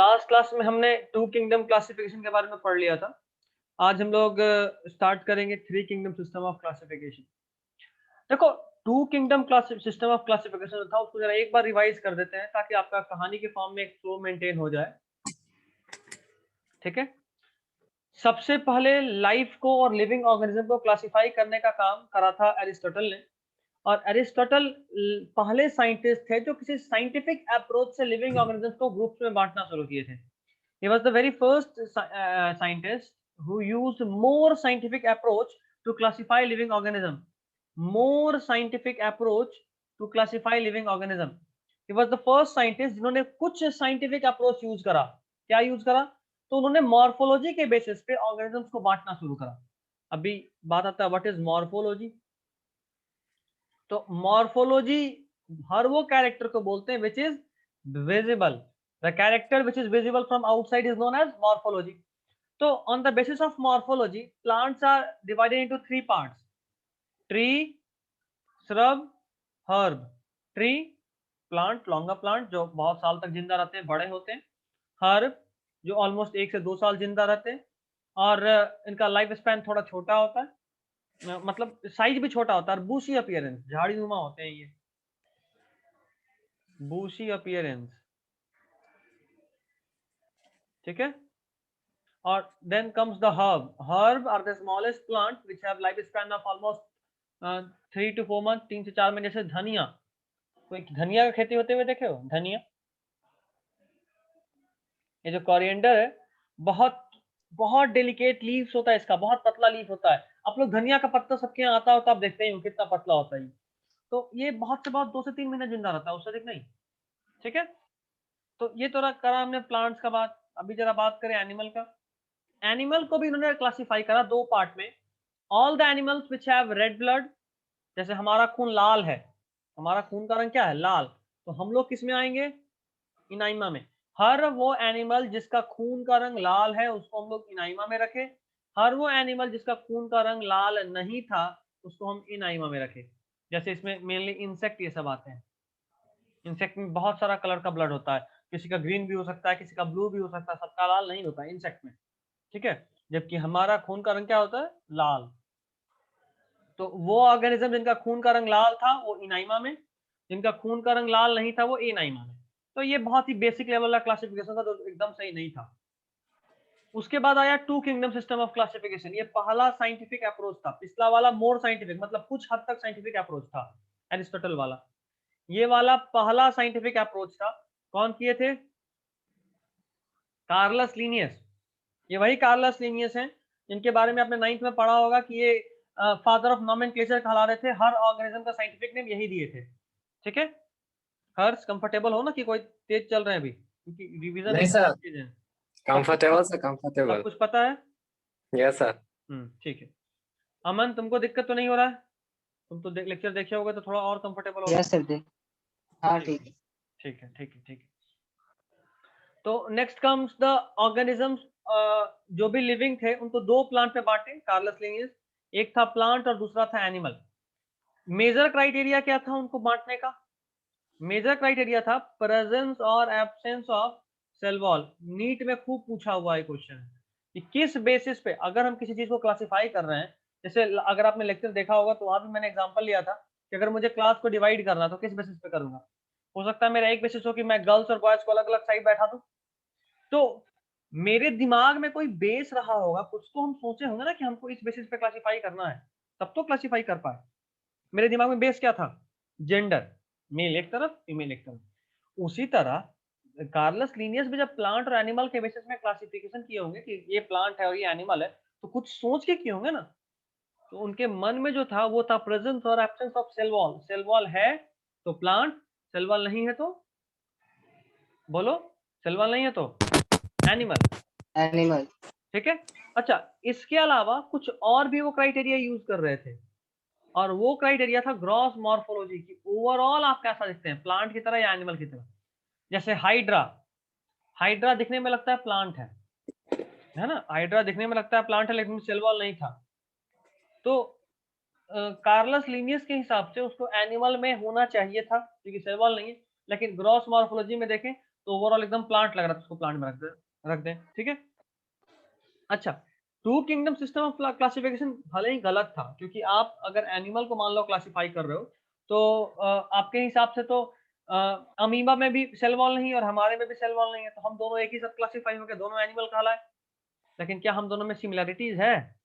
Last class में हमने to kingdom classification के बारे में पढ़ लिया था। आज हम लोग स्टार्ट करेंगे three kingdom system of classification. देखो, two kingdom class system of classification था, उसको जरा एक बार रिवाइज कर देते हैं ताकि आपका कहानी के फॉर्म में एक फ्लो मेंटेन हो जाए। ठीक है, सबसे पहले लाइफ को और लिविंग ऑर्गेनिज्म को क्लासिफाई करने का काम करा था एरिस्टोटल ने। और एरिस्टोटल पहले साइंटिस्ट थे जो किसी साइंटिफिक अप्रोच से लिविंग ऑर्गेनिजम्स को ग्रुप्स में बांटना शुरू किए थे। He was the very first scientist who used more scientific approach to classify living organism. More scientific approach to classify living organism. He was the first scientist जिन्होंने कुछ scientific approach use करा। क्या use करा? तो उन्होंने morphology के basis पे organisms को बांटना शुरू करा। अभी बात आता है what is morphology। तो morphology हर वो character को बोलते हैं which is visible. The character which is visible from outside is known as morphology. So on the basis of morphology, plants are divided into three parts: tree, shrub, herb. Tree, plant, longer plant जो बहुत साल तक जिंदा रहते हैं, बड़े होते हैं। herb जो ऑलमोस्ट 1 से 2 साल जिंदा रहते हैं और इनका लाइफ स्पैन थोड़ा छोटा होता है, मतलब साइज भी छोटा होता है और बूशी अपीयरेंस, झाड़ी नुमा होते हैं ये, बूशी अपीयरेंस। ठीक है, और then comes the herb. Herb are the smallest plant which have lifespan of almost 3 to 4 months, 3 से 4 महीने। जैसे धनिया, कोई धनिया का खेती होते हुए देखे हो? धनिया, ये जो कोरिएंडर है, बहुत बहुत डेलिकेट लीव्स होता है इसका, बहुत पतला लीफ होता है। आप लोग धनिया का पत्ता सबके यहाँ आता होता, आप देखते ही हो कितना पतला होता है। तो ये बहुत से बहुत 2 से 3 महीने जिंदा रहता है, उससे अधिक नहीं। ठीक है, तो ये तो करा हमने प्लांट्स का बात। अभी जरा बात करें एनिमल का। एनिमल को भी इन्होंने क्लासिफाई करा दो पार्ट में। All the animals which have read blood, जैसे हमारा खून लाल है, हमारा खून का रंग क्या है? लाल। तो हम लोग किस में आएंगे? इनाइमा में। हर वो एनिमल जिसका खून का रंग लाल है उसको हम लोग इनाइमा में रखें। हर वो एनिमल जिसका खून का रंग लाल नहीं था उसको हम इनाइमा में रखें। जैसे इसमें मेनली इंसेक्ट ये सब आते हैं। इंसेक्ट में बहुत सारा कलर का ब्लड होता है, किसी का ग्रीन भी हो सकता है, किसी का ब्लू भी हो सकता है, सबका लाल नहीं होता है इंसेक्ट में। ठीक है, जबकि हमारा खून का रंग क्या होता है? लाल। तो वो ऑर्गेनिज्म जिनका खून का रंग लाल था वो इनाइमा में, जिनका खून का रंग लाल नहीं था वो एनाइमा में। तो ये बहुत ही बेसिक लेवल का क्लासिफिकेशन था, जो एकदम सही नहीं था। उसके बाद आया two kingdom system of classification. ये पहला साइंटिफिक अप्रोच था। पिछला वाला मोर साइंटिफिक, मतलब कुछ हद तक साइंटिफिक अप्रोच था, एरिस्टोटल वाला। ये वाला पहला साइंटिफिक अप्रोच था। कौन किए थे? Carolus Linnaeus. ये वही कार्लस लीनियस हैं जिनके बारे में आपने 9th में पढ़ा होगा कि ये फादर ऑफ नोमेनक्लेचर कहला रहे थे। हर ऑर्गेनिज्म का साइंटिफिक नेम यही दिए थे। ठीक है, हर्ष कंफर्टेबल हो ना कि कोई तेज चल रहे हैं अभी, क्योंकि रिवीजन नहीं एक सर, चीज है। कंफर्टेबल से सब कंफर्टेबल। कुछ पता है? Yes sir. ठीक है। अमन, तुमको दिक्कत तो नहीं हो रहा है? तुम तो लेक्चर देखे होगे तो थोड़ा और कंफर्टेबल होगे। यस सर दे। हाँ ठीक ठीक है, है। ठीक है, ठीक है, ठीक है। तो नेक्स्ट कम्स द ऑर्गेनिजम्स। जो भी लिविंग थे उनको दो प्लांट में बांटे कार्लस लिनियस। एक था प्लांट और दूसरा था एनिमल। मेजर क्राइटेरिया क्या था उनको बांटने का? मेजर क्राइटेरिया था प्रेजेंस और absence of cell wall. NEET में खूब पूछा हुआ है क्वेश्चन कि किस बेसिस पे अगर हम किसी चीज को क्लासिफाई कर रहे हैं। जैसे अगर आपने लेक्चर देखा होगा तो वहां भी मैंने एग्जांपल लिया था कि अगर मुझे क्लास को डिवाइड करना तो किस बेसिस पे करूंगा। हो सकता है मेरा एक बेसिस हो कि मैं गर्ल्स और बॉयज को अलग अलग साइड बैठा दूं। तो मेरे दिमाग में कोई बेस रहा होगा, कुछ तो हम सोचे होंगे ना कि हमको इस बेसिस पे क्लासिफाई करना है, तब तो क्लासिफाई कर पाए। मेरे दिमाग में बेस क्या था? जेंडर, मेल एक तरफ फीमेल एक तरफ। उसी तरह कार्लस लीनियस भी जब प्लांट और एनिमल के बेसिस में क्लासिफिकेशन किए होंगे कि ये प्लांट है और ये एनिमल है, तो कुछ सोच के किए होंगे ना। तो उनके मन में जो था वो था प्रेजेंस और absence of cell wall. Cell wall है तो प्लांट, सेल वॉल नहीं है तो बोलो, सेल वॉल नहीं है तो एनिमल। एनिमल। ठीक है, अच्छा, इसके अलावा कुछ और भी वो क्राइटेरिया यूज कर रहे थे और वो क्राइटेरिया था ग्रॉस मॉर्फोलॉजी की। ओवरऑल आप कैसा दिखते हैं, प्लांट की तरह या एनिमल की तरह। जैसे हाइड्रा, हाइड्रा दिखने में लगता है प्लांट है ना? हाइड्रा दिखने में लगता है प्लांट है लेकिन सेल वॉल नहीं था। तो कार्लस लीनियस के हिसाब से उसको एनिमल में होना चाहिए था क्योंकि सेल वॉल नहीं है। लेकिन ग्रॉस मॉर्फोलॉजी में देखें तो ओवरऑल एकदम प्लांट लग रहा था, उसको प्लांट में रख दें, ठीक है। अच्छा, two kingdom system of classification भले ही गलत था, क्योंकि आप अगर एनिमल को मान लो क्लासिफाई कर रहे हो तो आपके हिसाब से तो अमीबा में भी सेल वॉल नहीं और हमारे में भी सेल वॉल नहीं है, तो हम दोनों एक ही साथ क्लासिफाई हो गए, दोनों एनिमल कहलाए। लेकिन क्या हम दोनों में सिमिलैरिटीज है?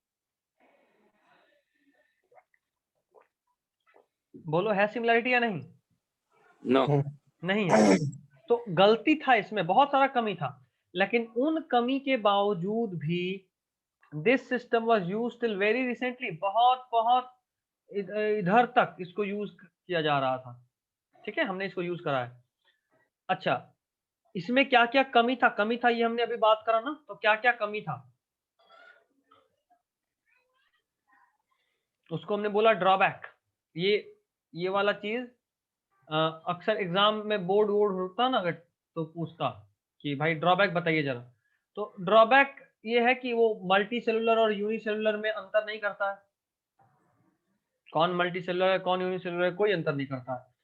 बोलो, है सिमिलैरिटी या नहीं? No. नहीं है। तो गलती था इसमें, बहुत सारा कमी था, लेकिन उन कमी के बावजूद भी this system was used till very recently, बहुत बहुत इधर तक इसको यूज किया जा रहा था, ठीक है, हमने इसको यूज करा है। अच्छा, इसमें क्या क्या कमी था ये हमने अभी बात करा ना, तो क्या क्या कमी था उसको हमने बोला ड्रॉबैक। ये वाला चीज अक्सर एग्जाम में बोर्ड वोर्ड होता ना, अगर तो पूछता कि भाई ड्रॉबैक बताइए जरा। तो ड्रॉबैक ये है कि वो मल्टी सेलुलर और यूनिसेलुलर में अंतर नहीं करता है। कौन मल्टी सेलुलर है कौन यूनिसेलुलर है, कोई अंतर नहीं करता है।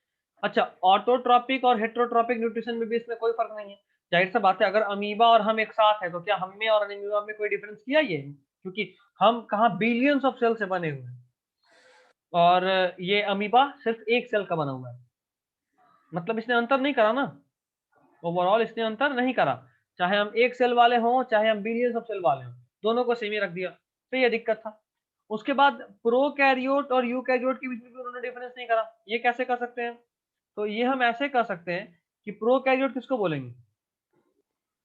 अच्छा, ऑटोट्रॉपिक और हेट्रोट्रॉपिक न्यूट्रिशन में भी इसमें कोई फर्क नहीं है। जाहिर सा बात है, अगर अमीबा और हम एक साथ है तो क्या हम में और अमीबा में कोई डिफरेंस किया ये? क्योंकि हम कहाँ बिलियंस ऑफ सेल से बने हुए हैं और ये अमीबा सिर्फ एक सेल का बना हुआ है, मतलब इसने अंतर नहीं करा ना, ओवरऑल इसने अंतर नहीं करा। चाहे हम एक सेल वाले हों चाहे हम बिलियंस ऑफ सेल वाले हों, दोनों को सेम ही रख दिया, तो ये दिक्कत था। उसके बाद प्रोकैरियोट और यूकैरियोट के बीच में भी उन्होंने डिफरेंस नहीं करा। ये कैसे कर सकते हैं? तो ये हम ऐसे कर सकते हैं कि प्रोकैरियोट किसको बोलेंगे?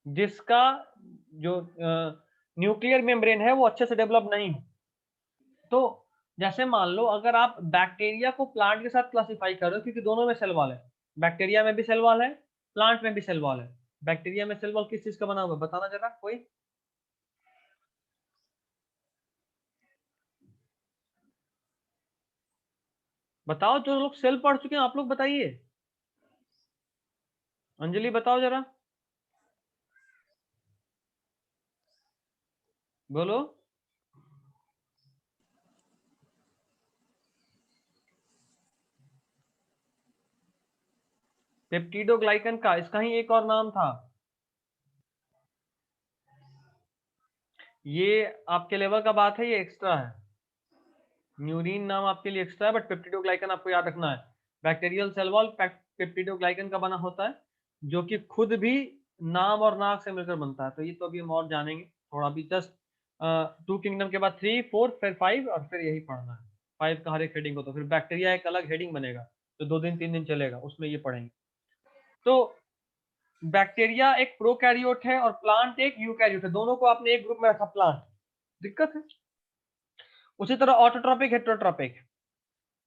जिसका जो न्यूक्लियर मेम्ब्रेन है वो अच्छे से डेवलप नहीं हो। तो जैसे मान लो अगर आप बैक्टीरिया को प्लांट के साथ क्लासिफाई कर रहे हो, क्योंकि दोनों में सेल वॉल है, बैक्टीरिया में भी सेल वॉल है, प्लांट में भी सेल वॉल है। बैक्टीरिया में सेल वॉल किस चीज का बना हुआ है, बताना जरा कोई। बताओ, जो लोग सेल पढ़ चुके हैं आप लोग बताइए। अंजलि बताओ जरा, बोलो। पेप्टिडोग्लाइकन का, इसका ही एक और नाम था। ये आपके लेवल का बात है, ये एक्स्ट्रा है। म्यूरिन नाम आपके लिए एक्स्ट्रा है, बट पेप्टिडोग्लाइकन आपको याद रखना है। बैक्टीरियल सेल वॉल पेप्टिडोग्लाइकन का बना होता है, जो कि खुद भी नाम और नाक से मिलकर बनता है। तो ये तो अभी हम और जानेंगे थोड़ा भी। जस्ट टू किंगडम के बाद 3 4 फिर 5 और फिर यही पढ़ना है। 5 का हर एक हेडिंग को, तो फिर बैक्टीरिया एक अलग हेडिंग बनेगा जो 2 दिन 3 दिन चलेगा, उसमें ये पढ़ेंगे। तो बैक्टीरिया एक प्रोकैरियोट है और प्लांट एक यूकैरियोट है, दोनों को आपने एक ग्रुप में रखा, प्लांट, दिक्कत है। उसी तरह ऑटोट्रॉपिक हेट्रोट्रॉपिक,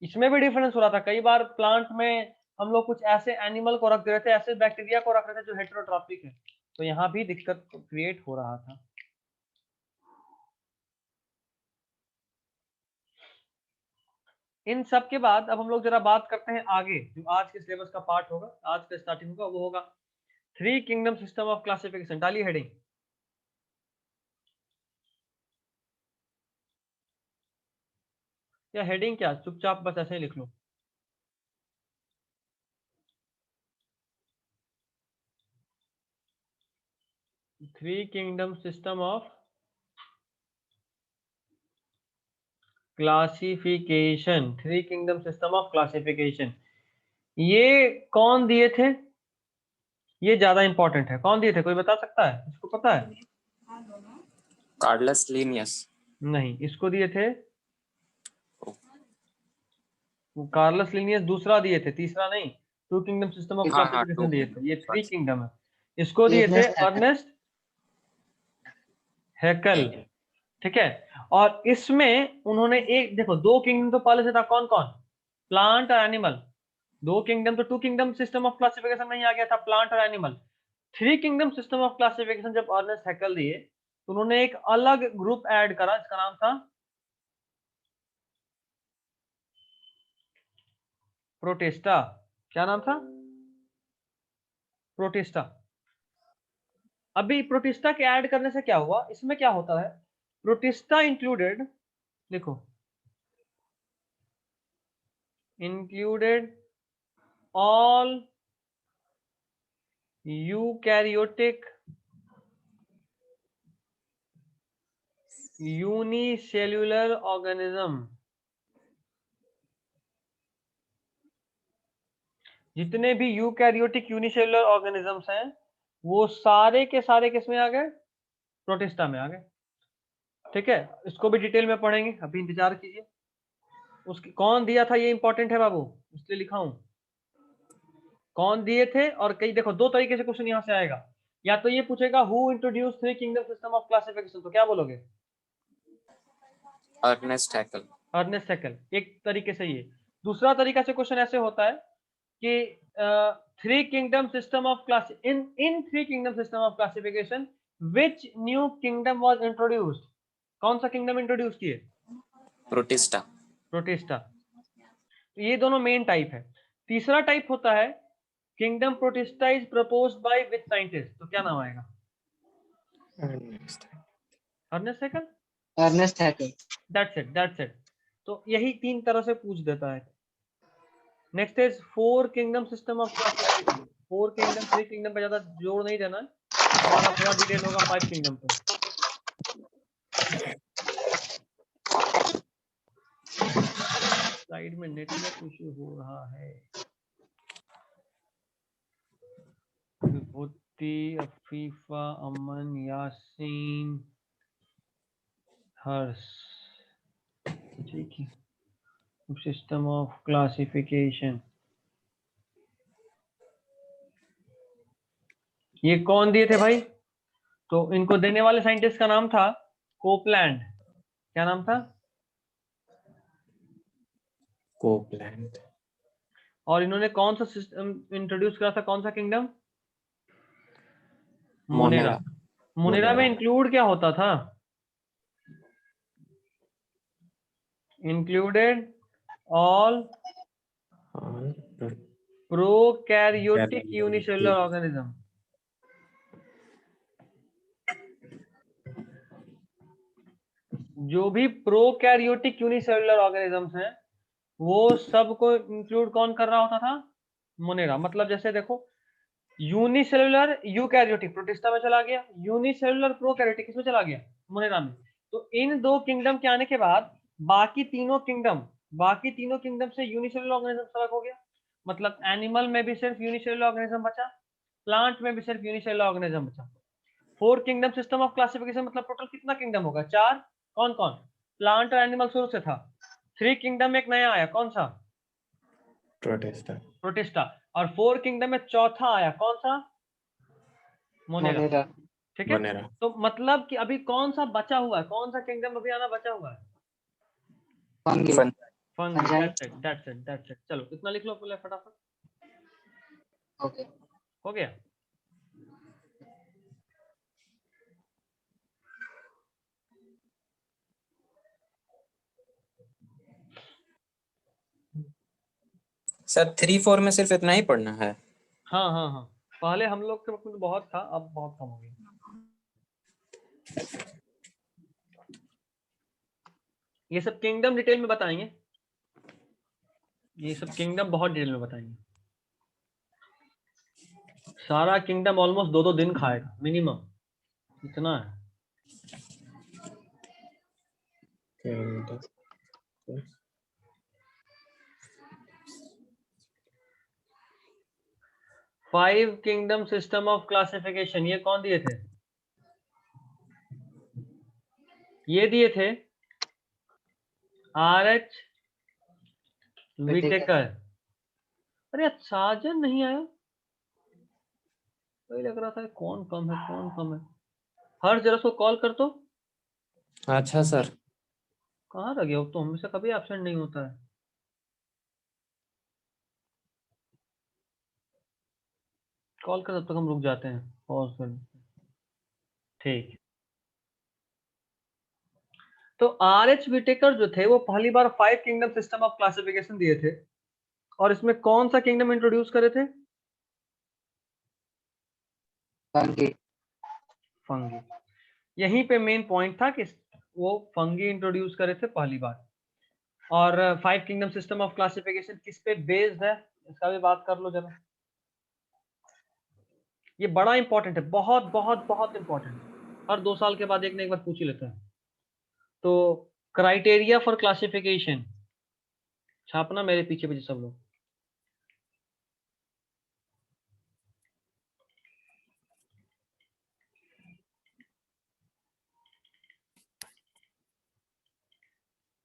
इसमें भी डिफरेंस हो रहा था। कई बार प्लांट में हम लोग कुछ ऐसे एनिमल को रख दे रहे थे, ऐसे बैक्टीरिया को रख रहे थे जो हेट्रोट्रॉपिक है, तो यहाँ भी दिक्कत क्रिएट हो रहा था। इन सब के बाद अब हम लोग जरा बात करते हैं आगे, जो आज के सिलेबस का पार्ट होगा, आज का स्टार्टिंग होगा, वो होगा 3 किंगडम सिस्टम ऑफ क्लासिफिकेशन। डालिए हेडिंग, या हेडिंग क्या, चुपचाप बस ऐसे ही लिख लो। Three kingdom system of classification, 3 kingdom system of classification. ये कौन दिए थे? ये ज्यादा इंपॉर्टेंट है। कौन दिए थे, कोई बता सकता है? इसको पता है? Carlos Linnaeus. नहीं, इसको दिए थे कार्लस लिनियस, दूसरा दिए थे, तीसरा नहीं। टू किंगडम सिस्टम ऑफ हाँ हाँ क्लासिफिकेशन टू दिए थे, ये 3 किंगडम। किंगडम है। इसको दिए थे अर्नेस्ट हैकेल, ठीक है। और इसमें उन्होंने एक, देखो 2 किंगडम तो पहले से था, कौन कौन? प्लांट और एनिमल। 2 किंगडम तो 2 किंगडम सिस्टम ऑफ क्लासिफिकेशन में ही आ गया था, प्लांट और animal. 3 kingdom system of classification जब अर्नेस्ट हैकेल दिए तो उन्होंने एक अलग ग्रुप ऐड करा, जिसका नाम था प्रोटिस्टा। क्या नाम था? प्रोटिस्टा। अभी प्रोटिस्टा के ऐड करने से क्या हुआ, इसमें क्या होता है, प्रोटिस्टा इंक्लूडेड, लिखो, included all eukaryotic unicellular organism, जितने भी यूकैरियोटिक यूनिसेल्यूलर ऑर्गेनिजम्स हैं वो सारे के सारे किसमें आ गए? प्रोटिस्टा में आ गए। ठीक है, इसको भी डिटेल में पढ़ेंगे, अभी इंतजार कीजिए। उसकी कौन दिया था ये इंपॉर्टेंट है बाबू, इसलिए लिखा हूं कौन दिए थे। और कई देखो दो तरीके से क्वेश्चन यहां से आएगा, या तो ये पूछेगा who introduce three kingdom system of classification, तो क्या बोलोगे? Ernest Haeckel. अर्नेस्ट हैकेल, एक तरीके से ये। दूसरा तरीका से क्वेश्चन ऐसे होता है कि three kingdom system of class in three kingdom system of classification which new kingdom was introduced, कौन सा किंगडम इंट्रोड्यूस किए? प्रोटिस्टा। प्रोटिस्टा। तो ये दोनों मेन टाइप है। तीसरा टाइप होता है kingdom Protista is proposed by which scientist, तो क्या नाम आएगा? Ernest Haeckel. Ernest Haeckel. That's it. तो यही तीन तरह से पूछ देता है। Next is four kingdom system of classification. Four kingdom, three kingdom पे ज्यादा जोर नहीं देना है, हमारा थोड़ा डिटेल होगा फाइव किंगडम पे। साइड में नेटवर्क इश्यू हो रहा है। विभूति, अफीफा, अमन, यासीन, हर्ष, ठीक है। सिस्टम ऑफ क्लासिफिकेशन ये कौन दिए थे भाई? तो इनको देने वाले साइंटिस्ट का नाम था कोपलैंड। क्या नाम था? कोपलैंड। और इन्होंने कौन सा सिस्टम इंट्रोड्यूस करा था, कौन सा किंगडम? मोनेरा। मोनेरा में इंक्लूड क्या होता था? Included all prokaryotic unicellular organism. जो भी प्रोकैरियोटिक यूनिसेल्युलर ऑर्गेनिजम्स हैं वो सबको इंक्लूड कौन कर रहा होता था? मोनेरा। मतलब जैसे देखो यूनिसेल्युलर यूकैरियोटिक प्रोटिस्टा में चला गया, यूनिसेल्युलर प्रोकैरियोटिक इसमें चला गया, मोनेरा में। तो इन दो किंगडम के आने के बाद बाकी तीनों किंगडम से यूनिसेल्युलर ऑर्गेनिज्म अलग हो गया। मतलब एनिमल में भी सिर्फ यूनिसेल्युलर ऑर्गेनिज्म बचा, प्लांट में भी सिर्फ यूनिसेल्युलर ऑर्गेनिज्म बचा। Four kingdom system of classification मतलब टोटल कितना किंगडम होगा? चार। कौन कौन? प्लांट और एनिमल शुरू से था। थ्री किंगडम एक नया आया, कौन सा? प्रोटिस्टा। और फोर किंगडम में चौथा आया, कौन सा? मोनेरा। ठीक है, तो मतलब कि अभी कौन सा बचा हुआ है, कौन सा किंगडम अभी आना बचा हुआ है? फंगी। That's it. चलो इतना लिख लो पहले फटाफट। ओके। हो गया। सर 3-4 में सिर्फ इतना ही पढ़ना है? हाँ, पहले हम लोग के वक्त में तो बहुत था, अब बहुत कम हो गया। ये सब किंगडम डिटेल में बताएंगे, ये सब किंगडम बहुत डिटेल में बताएंगे। सारा किंगडम ऑलमोस्ट 2-2 दिन खाएगा मिनिमम, इतना है। Five kingdom system of classification ये कौन दिए थे? ये दिए थे RH विटेकर। अरे साजन नहीं आया, वही लग रहा था कौन कम है। हर जरा उसको कॉल कर तो। अच्छा सर। कहाँ रह गया वो, तो हमेशा कभी एब्सेंट नहीं होता है। कॉल कर, तब तक हम रुक जाते हैं, पॉज कर। ठीक। तो RH विटेकर जो थे वो पहली बार five kingdom system of classification दिए थे, और इसमें कौन सा किंगडम इंट्रोड्यूस करे थे? फंगी। यहीं पे मेन पॉइंट था कि वो फंगी इंट्रोड्यूस करे थे पहली बार। और five kingdom system of classification किस पे बेस्ड है, इसका भी बात कर लो जरा। ये बड़ा इंपॉर्टेंट है, बहुत बहुत बहुत इंपॉर्टेंट। हर 2 साल के बाद एक ना एक बार पूछ ही लेता है। तो क्राइटेरिया फॉर क्लासिफिकेशन, छापना मेरे पीछे पीछे सब लोग।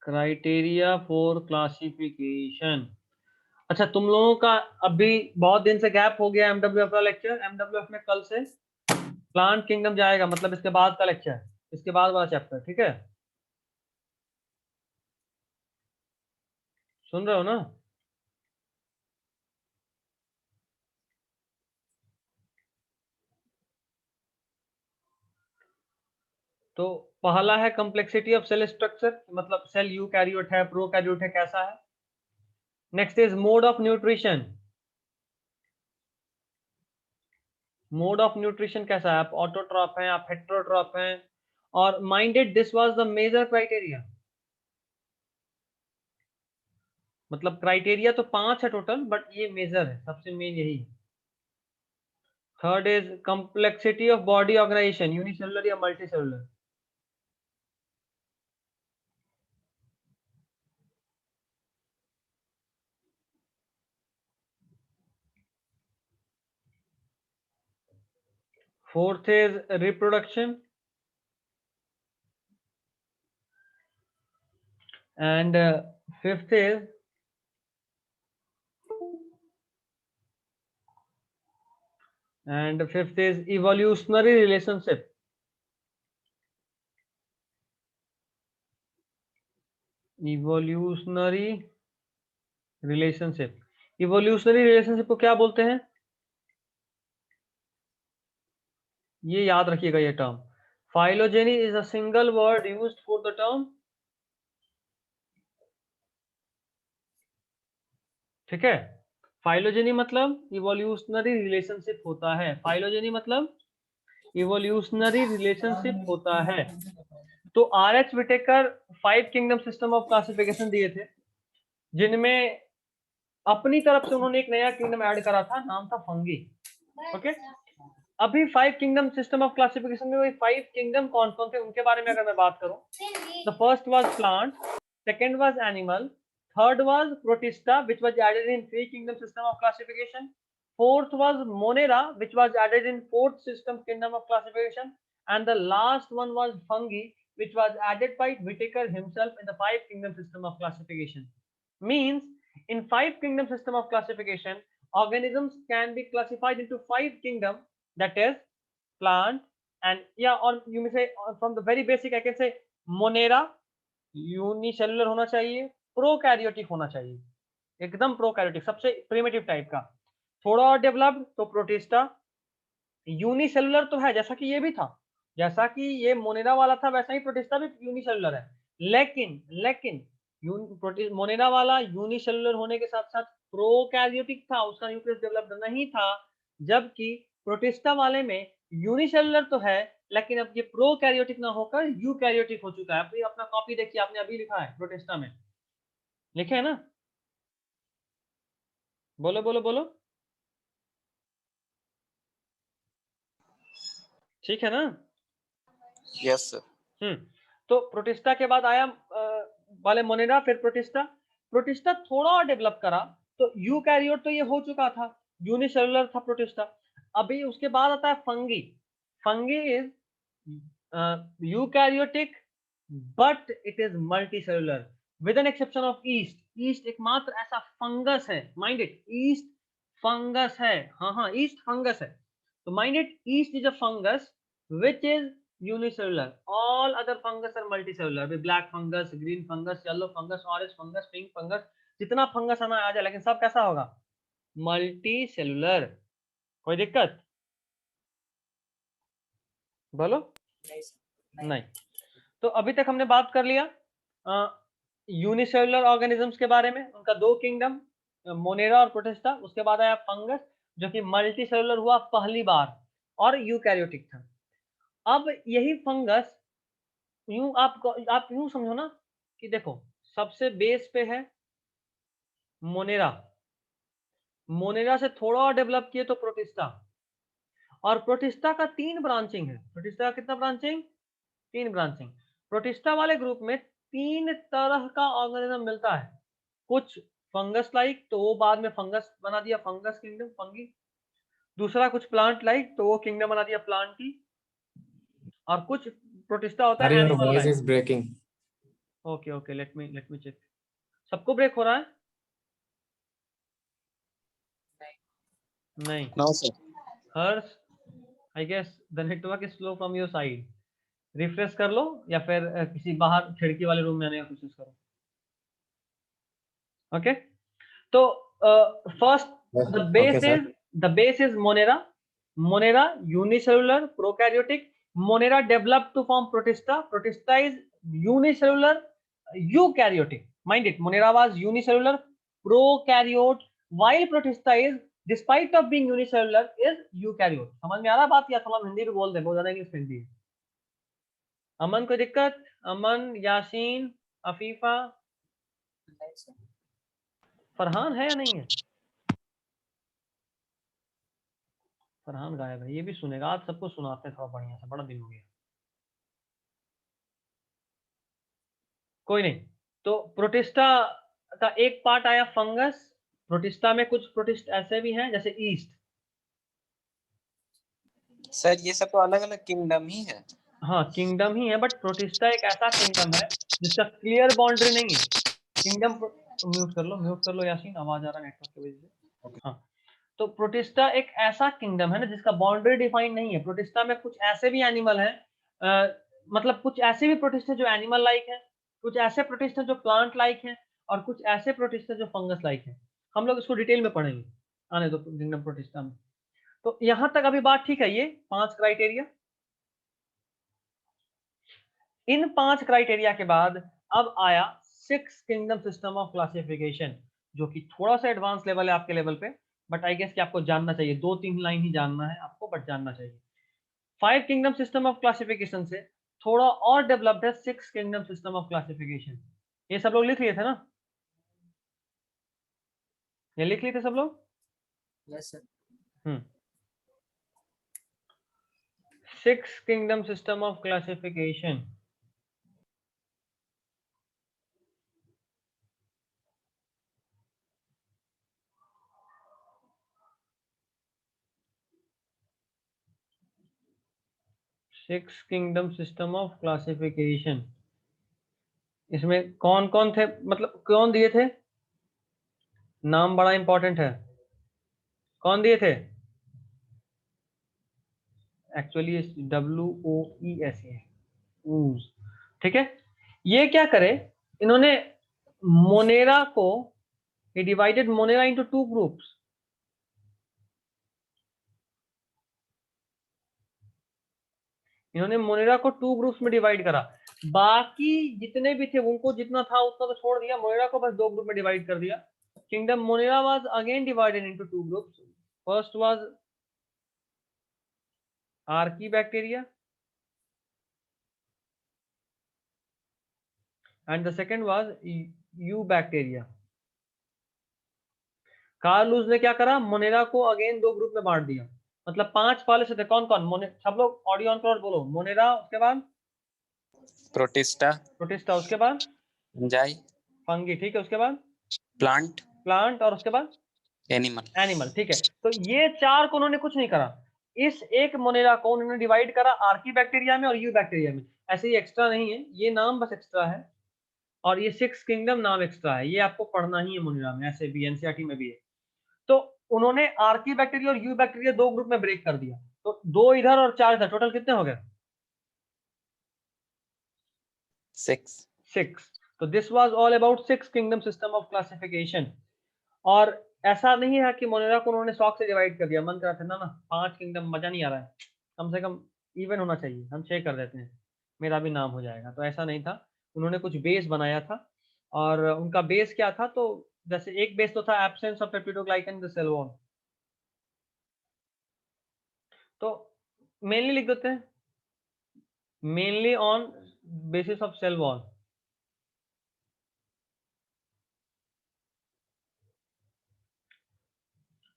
Criteria for classification. अच्छा, तुम लोगों का अभी बहुत दिन से गैप हो गया एमडब्ल्यूएफ का लेक्चर। एमडब्ल्यूएफ में कल से प्लांट किंगडम जाएगा, मतलब इसके बाद का लेक्चर, इसके बाद वाला चैप्टर, ठीक है? सुन रहे हो ना? तो पहला है कॉम्प्लेक्सिटी ऑफ सेल स्ट्रक्चर, मतलब सेल यूकैरियोट है, प्रोकैरियोट है, कैसा है। Next is mode of nutrition. Mode of nutrition कैसा है, आप ऑटोट्रॉफ हैं, आप हेटेरोट्रॉफ हैं। और minded this was the major criteria, मतलब क्राइटेरिया तो 5 है टोटल, बट ये मेजर है, सबसे मेन यही है। Third is complexity of body organisation, unicellular या multicellular. Fourth is reproduction, and fifth is evolutionary relationship. evolutionary relationship को क्या बोलते हैं, ये याद रखिएगा ये term. Phylogeny is a single word used for the term, ठीक है? फाइलोजेनी मतलब इवोल्यूशनरी रिलेशनशिप होता है, फाइलोजेनी मतलब इवोल्यूशनरी रिलेशनशिप होता है। तो R H. Whittaker 5 kingdom system of classification दिए थे, जिनमें अपनी तरफ से उन्होंने एक नया किंगडम ऐड करा था, नाम था फंगी। ओके, अभी 5 किंगडम सिस्टम ऑफ क्लासिफिकेशन में वही 5 किंगडम कौन कौन थे उनके बारे में अगर मैं बात करूं, the first was plant, second was animal, third was protista which was added in 3 kingdom system of classification, fourth was monera which was added in 4th system kingdom of classification, and the last one was fungi which was added by Whitaker himself in the 5 kingdom system of classification. Means in 5 kingdom system of classification, organisms can be classified into 5 kingdom, that is plant, and yeah, or you may say from the very basic I can say monera unicellular होना चाहिए, prokaryotic होना चाहिए, एकदम prokaryotic, सबसे primitive type का। थोड़ा और developed तो प्रोटिस्टा, यूनिसेलुलर तो है जैसा कि ये भी था, जैसा कि ये मोनेरा वाला था वैसा ही प्रोटिस्टा भी यूनिसेलुलर है। लेकिन मोनेरा वाला यूनिसेलुलर होने के साथ साथ प्रोकैरियोटिक था, उसका न्यूक्लियस डेवलप्ड नहीं था, जबकि प्रोटिस्टा वाले में यूनिसेलुलर तो है लेकिन अब ये प्रोकैरियोटिक ना होकर यूकैरियोटिक हो चुका है। अभी अपना कॉपी देखिए, आपने अभी लिखा है प्रोटिस्टा में, लिखे है ना? बोलो बोलो बोलो, ठीक है ना? Yes sir. तो प्रोटिस्टा के बाद आया वाले मोनेरा, फिर प्रोटिस्टा। प्रोटिस्टा थोड़ा और डेवलप करा तो यूकैरियोट तो ये हो चुका था, यूनिसेलुलर था प्रोटिस्टा। अभी उसके बाद आता है fungi. Fungi is eukaryotic but it is multicellular with an exception of east. East एकमात्र ऐसा फंगस है, माइंड इट, ईस्ट फंगस है, हाँ ईस्ट फंगस है। तो mind it, east is a fungus which is unicellular, all other fungus are multicellular, भी black fungus, green fungus, yellow fungus, orange fungus, pink fungus, जितना fungus आना आ जाए, लेकिन सब कैसा होगा, मल्टीसेलुलर। कोई दिक्कत? बोलो। नहीं। तो अभी तक हमने बात कर लिया यूनिसेलुलर ऑर्गेनिजम्स के बारे में, उनका 2 किंगडम, मोनेरा और प्रोटिस्टा। उसके बाद आया फंगस जो कि मल्टीसेलुलर हुआ पहली बार और यूकैरियोटिक था। अब यही फंगस यूं आप यूं समझो ना कि देखो, सबसे बेस पे है मोनेरा, मोनेरा से थोड़ा और डेवलप किए तो प्रोटिस्टा, और प्रोटिस्टा का 3 ब्रांचिंग है। प्रोटिस्टा का कितना ब्रांचिंग? 3 ब्रांचिंग। प्रोटिस्टा वाले ग्रुप में 3 तरह का ऑर्गेनिज्म मिलता है। कुछ फंगस लाइक, तो वो बाद में फंगस बना दिया, फंगस किंगडम, फंगी। दूसरा कुछ प्लांट लाइक, तो वो किंगडम बना दिया प्लांट की। और कुछ प्रोटिस्टा होता है Sorry, your animal voice like. is breaking. Okay okay, let me check. सबको ब्रेक हो रहा है? नहीं। No, sir. Harsh, I guess the network is slow from your side. Refresh कर लो या फिर किसी बाहर खिड़की वाले रूम में आने की कोशिश करो। ओके, तो first Okay, the base is Monera. Monera unicellular prokaryotic. Monera developed to form Protista. Protista is unicellular eukaryotic. Mind it, Monera was unicellular prokaryote while protista is despite of being unicellular is eukaryote। समझ में आ रहा बात? या थोड़ा हिंदी भी बोल दे, बहुत ज्यादा इंग्लिश हिंदी है। अमन कोई दिक्कत? अमन, यासीन, अफीफा, फरहान है या नहीं है? फरहान गायब है, ये भी सुनेगा। आप सबको सुनाते हैं थोड़ा बढ़िया से, बड़ा दिन हो गया। कोई नहीं। तो प्रोटिस्टा का एक पार्ट आया फंगस। प्रोटिस्टा में कुछ प्रोटिस्ट ऐसे भी हैं जैसे ईस्ट। सर ये सब तो अलग अलग किंगडम ही है। हाँ किंगडम ही है, बट प्रोटिस्टा एक ऐसा किंगडम है जिसका क्लियर बाउंड्री नहीं है। किंगडम म्यूट कर लो यासीन, आवाज आ रहा है नेटवर्क की वजह से। हाँ, तो प्रोटिस्टा एक ऐसा किंगडम है ना जिसका बाउंड्री डिफाइन नहीं है। प्रोटिस्टा में कुछ ऐसे भी एनिमल हैं, मतलब कुछ ऐसे भी प्रोटिस्ट है जो एनिमल लाइक है, कुछ ऐसे प्रोटिस्ट है जो प्लांट लाइक है, और कुछ ऐसे प्रोटिस्ट है जो फंगस लाइक है। हम लोग इसको डिटेल में पढ़ेंगे आने दो किंगडम प्रोटिस्टा में। तो यहां तक अभी बात ठीक है। ये 5 क्राइटेरिया। इन 5 क्राइटेरिया के बाद अब आया 6 किंगडम सिस्टम ऑफ क्लासिफिकेशन, जो कि थोड़ा सा एडवांस लेवल है आपके लेवल पे, बट आई गेस कि आपको जानना चाहिए। 2-3 लाइन ही जानना है आपको, बट जानना चाहिए। 5 किंगडम सिस्टम ऑफ क्लासिफिकेशन से थोड़ा और डेवलप्ड है 6 किंगडम सिस्टम ऑफ क्लासिफिकेशन। ये सब लोग लिख लिए थे ना? ये लिख लिए थे सब लोग? Yes, sir. 6 kingdom system of classification. Six kingdom system of classification, इसमें कौन कौन थे, मतलब कौन दिए थे? नाम बड़ा इंपॉर्टेंट है। कौन दिए थे? एक्चुअली WOES है, ooze। ठीक है, ये क्या करे इन्होंने? मोनेरा को he divided Monera into 2 groups। इन्होंने मोनेरा को 2 ग्रुप्स में डिवाइड करा। बाकी जितने भी थे उनको जितना था उतना तो छोड़ दिया, मोनेरा को बस 2 ग्रुप में डिवाइड कर दिया। Kingdom Monera was again divided into 2 groups. First was archaebacteria and the second was eubacteria. Carl Woese ने क्या करा? मोनेरा को अगेन 2 ग्रुप में बांट दिया। मतलब 5 वाले से थे। कौन कौन? सब लोग ऑडियो ऑन करो, बोलो। मोनेरा, उसके बाद प्रोटिस्टा, प्रोटिस्टा, उसके बाद फंजाई, फंगी, ठीक है, उसके बाद प्लांट, प्लांट, और उसके बाद एनिमल। एनिमल। ठीक है, तो ये 4 को उन्होंने कुछ नहीं करा। इस एक मोनेरा को उन्होंने डिवाइड करा आर्की बैक्टीरिया में और यू बैक्टीरिया में। ऐसे ही एक्स्ट्रा नहीं है, ये नाम बस एक्स्ट्रा है। और ये 6 किंगडम नाम एक्स्ट्रा है, ये आपको पढ़ना ही है मोनेरा में, ऐसे भी एनसीईआरटी में भी है। तो उन्होंने आर्की बैक्टीरिया और यू बैक्टीरिया 2 ग्रुप में ब्रेक कर दिया। तो 2 इधर और 4 इधर, टोटल कितने हो गए? 6। तो this was all about 6 kingdom system of classification. और ऐसा नहीं है कि मोनेरा को उन्होंने 100 से डिवाइड कर दिया। मन कर रहा था ना 5 किंगडम, मजा नहीं आ रहा है, कम से कम इवन होना चाहिए, हम 6 कर देते हैं, मेरा भी नाम हो जाएगा। तो ऐसा नहीं था, उन्होंने कुछ बेस बनाया था। और उनका बेस क्या था? तो जैसे एक बेस तो था absence of peptidoglycan in the cell wall. तो मेनली लिख देते हैं, mainly on basis of cell wall.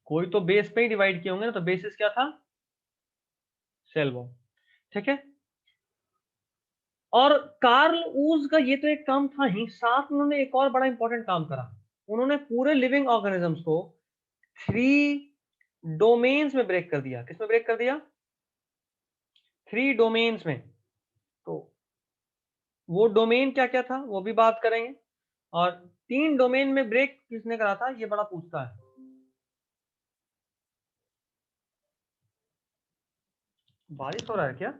कोई तो बेस पे ही डिवाइड किए होंगे ना, तो बेसिस क्या था? सेल वॉल, ठीक है। और कार्ल ऊज का ये तो एक काम था ही, साथ उन्होंने एक और बड़ा इंपॉर्टेंट काम करा। उन्होंने पूरे लिविंग ऑर्गेनिजम्स को 3 डोमेन्स में ब्रेक कर दिया। किसमें ब्रेक कर दिया? 3 डोमेन्स में। तो वो डोमेन क्या क्या था वो भी बात करेंगे। और 3 डोमेन में ब्रेक किसने करा था ये बड़ा पूछता है। बारिश हो रहा है क्या?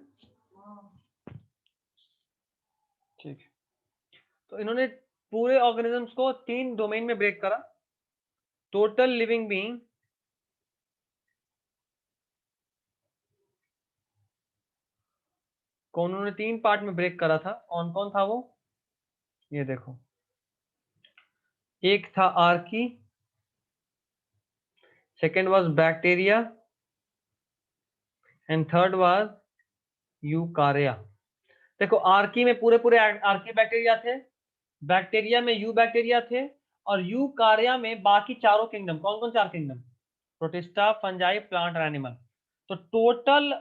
ठीक है। तो इन्होंने पूरे ऑर्गेनिजम्स को 3 डोमेन में ब्रेक करा। टोटल लिविंग बीइंग, को उन्होंने 3 पार्ट में ब्रेक करा था। कौन कौन था वो? ये देखो, एक था archaea, second was bacteria and third was eukarya. देखो, आर्की में पूरे पूरे आर्की बैक्टीरिया थे, बैक्टीरिया में यू बैक्टीरिया थे, और यूकार्या में बाकी चारों किंगडम। कौन कौन 4 किंगडम? प्रोटिस्टा, फंजाई, प्लांट और एनिमल। तो टोटल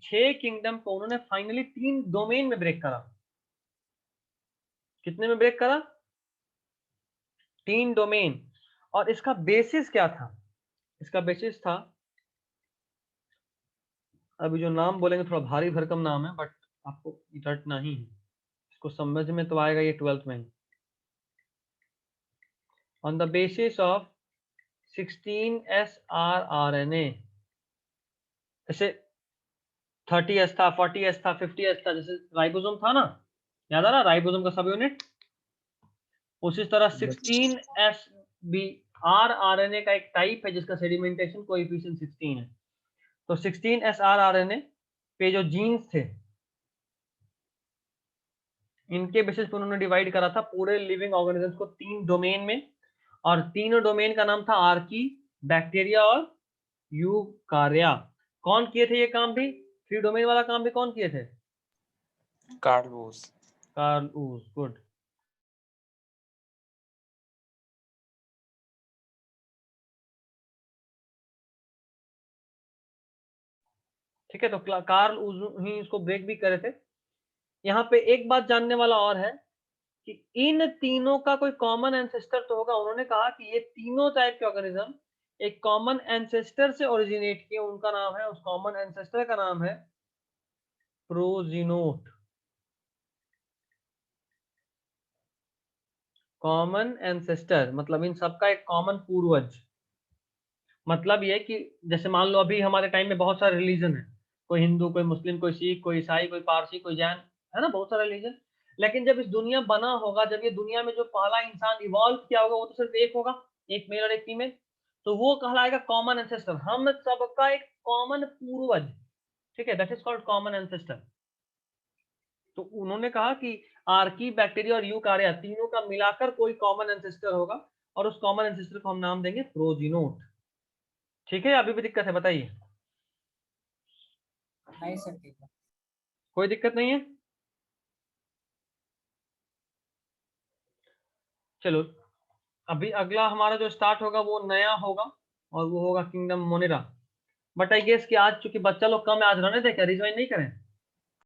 6 किंगडम को उन्होंने फाइनली 3 डोमेन में ब्रेक करा। कितने में ब्रेक करा? 3 डोमेन। और इसका बेसिस क्या था? इसका बेसिस था, अभी जो नाम बोलेंगे थोड़ा भारी भरकम नाम है, बट आपको रटना ही है, इसको समझ में तो आएगा ये 12th में। On the basis of 16S rRNA, जैसे 30S था, 40S था, 50S था, जैसे राइबोसोम था ना, याद आ रहा राइबोसोम का सब यूनिट। उसी तरह 16S भी rRNA का एक टाइप है जिसका सेडिमेंटेशन कोएफिशिएंट 16 है। तो 16S rRNA पे जो जीन्स थे, इनके बेसिस पर उन्होंने डिवाइड करा था पूरे लिविंग ऑर्गेनिजम्स को 3 डोमेन में। और तीनों डोमेन का नाम था आर्की, बैक्टीरिया और यूकार्या। कौन किए थे ये काम भी? 3 डोमेन वाला काम भी कौन किए थे? Carl Woese. Carl Woese, good. ठीक है, तो कार्ल ऊज ही इसको ब्रेक भी करे थे। यहाँ पे एक बात जानने वाला और है कि इन तीनों का कोई कॉमन एंसेस्टर तो होगा। उन्होंने कहा कि ये तीनों टाइप के ऑर्गेनिज्म एक कॉमन एंसेस्टर से ओरिजिनेट किए। उनका नाम है, उस कॉमन एंसेस्टर का नाम है प्रोजीनोट। कॉमन एंसेस्टर मतलब इन सबका एक कॉमन पूर्वज। मतलब ये कि जैसे मान लो अभी हमारे टाइम में बहुत सारे रिलीजन है, कोई हिंदू, कोई मुस्लिम, कोई सिख, कोई ईसाई, कोई पारसी, कोई जैन, है ना, बहुत सारे रिलीजन। लेकिन जब इस दुनिया बना होगा, जब ये दुनिया में जो पहला इंसान इवॉल्व किया होगा, वो तो सिर्फ एक होगा, एक मेल और एक फीमेल। तो वो कहलाएगा कॉमन एंसेस्टर, हम सबका एक कॉमन पूर्वज। ठीक है, that is called common ancestor. तो उन्होंने कहा कि आर्की, बैक्टीरिया और यूकार्या तीनों का मिलाकर कोई कॉमन एंसेस्टर होगा, और उस कॉमन एंसेस्टर को हम नाम देंगे प्रोजीनोट। ठीक है, अभी भी दिक्कत है बताइए? नहीं सर, ठीक है। कोई दिक्कत नहीं है? चलो, अभी अगला हमारा जो स्टार्ट होगा वो नया होगा, और वो होगा kingdom Monera. But I guess कि आज चूंकि बच्चा लोग कम है, आज रहने दें क्या, रिज्वाइन नहीं करें?